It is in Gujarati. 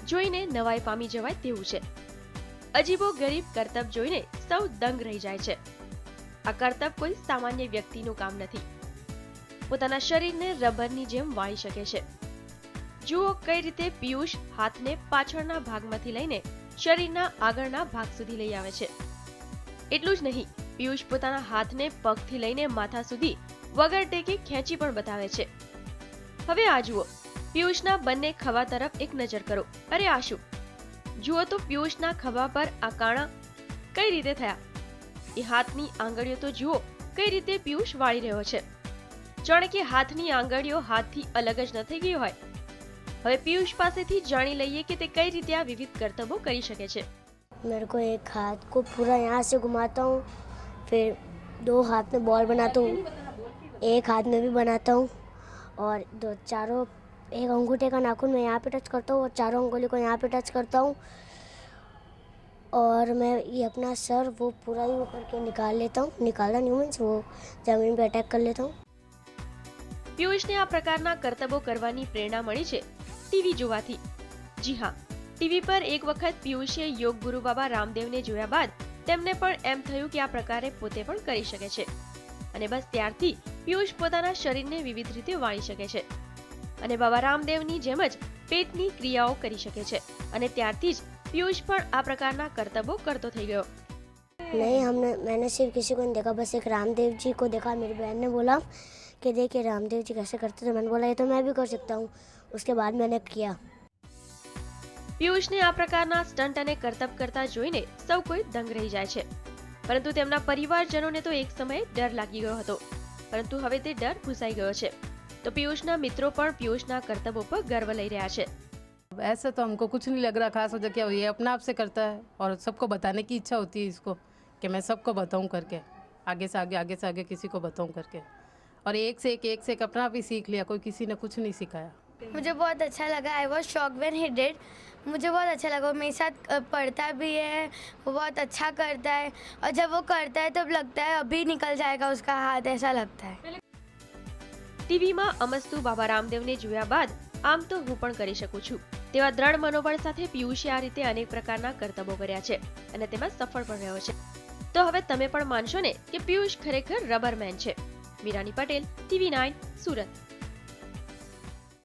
જોઈને નવાઈ પામી જવાય તેવું છે। અજીબો ગરીબ કરતબ જોઈને સૌ દંગ રહી જાય છે। આ કરતબ કોઈ સામાન્ય વ્યક્તિનું કામ નથી, પોતાના શરીરને રબરની જેમ વાળી શકે છે। જુઓ કઈ રીતે પિયુષ હાથને પાછળના ભાગમાંથી લઈને શરીરના આગળના ભાગ સુધી લઈ આવે છે। એટલું જ નહીં, પિયુષ પોતાના હાથને પગથી લઈને માથા સુધી વગર ટેકે ખેંચી પણ બતાવે છે। હવે આ જુઓ, પિયુષના બંને ખભા તરફ એક નજર કરો। અરે આ શું? જુઓ તો પિયુષના ખભા પર આ કાણા કઈ રીતે થયા? એ હાથની આંગળીઓ તો જુઓ કઈ રીતે પિયુષ વાળી રહ્યો છે, જાણે કે હાથની આંગળીઓ હાથથી અલગ જ ન થઈ ગઈ હોય। હવે પિયુષ પાસેથી જાણી લઈએ કે તે કઈ રીતે આ વિવિધ કરતબો કરી શકે છે। मेरे को एक हाथ को पूरा यहाँ से घुमाता हूँ, फिर 2 हाथ में बॉल बनाता हूँ, एक हाथ में भी बनाता हूँ और 2 चारों एक अंगूठे का नाखून मैं यहाँ पे टच करता हूँ और चारों अंगुली को यहाँ पे टच करता हूँ और मैं ये अपना सर वो पूरा ही ऊपर के निकाल लेता हूँ। निकालना नहीं मीन्स वो जमीन पे अटैक कर लेता हूँ। પિયુષને આ પ્રકારના કરતબો કરવાની પ્રેરણા મળી છે ટીવી જોવાથી। જી હા, ટીવી પર એક વખત પિયુષે યોગ ગુરુ બાબા રામદેવને જોયા બાદ તેમને પણ એમ થયું કે આ પ્રકારે પોતે પણ કરી શકે છે અને બસ ત્યારથી પિયુષ પોતાના શરીરને વિવિધ રીતે વાળી શકે છે અને બાબા રામદેવની જેમ જ પેટની ક્રિયાઓ કરી શકે છે અને ત્યારથી જ પિયુષ પણ આ પ્રકારના કરતબો કરતો થઈ ગયો। नहीं, मैंने सिर्फ किसी को नहीं देखा, बस एक रामदेव जी को देखा। मेरी बहन ने बोला कि देखिए रामदेव जी कैसे करते थे, मैंने बोला ये तो मैं भी कर सकता हूँ। उसके बाद मैंने किया। પિયુષને આ પ્રકારના સ્ટન્ટ અને કરતબ કરતા જોઈને સૌ કોઈ દંગ રહી જાય છે, પરંતુ તેમના પરિવારજનોને તો એક સમયે ડર લાગી ગયો હતો, પરંતુ હવે તે ડર ભૂસાઈ ગયો છે। તો પિયુષના મિત્રો પણ પિયુષના કરતબો પર ગર્વ લઈ રહ્યા છે। ऐसा तो हमको कुछ नहीं लग रहा खास वजह क्या, ये अपने आप से करता है और सबको बताने की इच्छा होती है इसको कि मैं सबको बताऊं करके, आगे से आगे किसी को बताऊं करके, और एक से एक अपना आप ही सीख लिया, कोई किसी ने कुछ नहीं सिखाया। मुझे बहुत अच्छा लगा। I was shock when he did. मुझे बहुत अच्छा लगा। वो मेरे साथ पढ़ता भी है, वो बहुत अच्छा करता है और जब वो करता है तब लगता है अभी निकल जाएगा उसका हाथ, ऐसा लगता है। ટીવીમાં અમસ્તુ બાબા રામદેવને જોયા બાદ આમ તો હું પણ કરી શકું છું તેવા દ્રઢ મનોબળ સાથે પિયુષે આ રીતે અનેક પ્રકારના કરતબો કર્યા છે અને તેમાં સફળ પણ રહ્યો છે। તો હવે તમે પણ માનશો ને કે પિયુષ ખરેખર રબર મેન છે। મીરાની પટેલ, TV9 સુરત।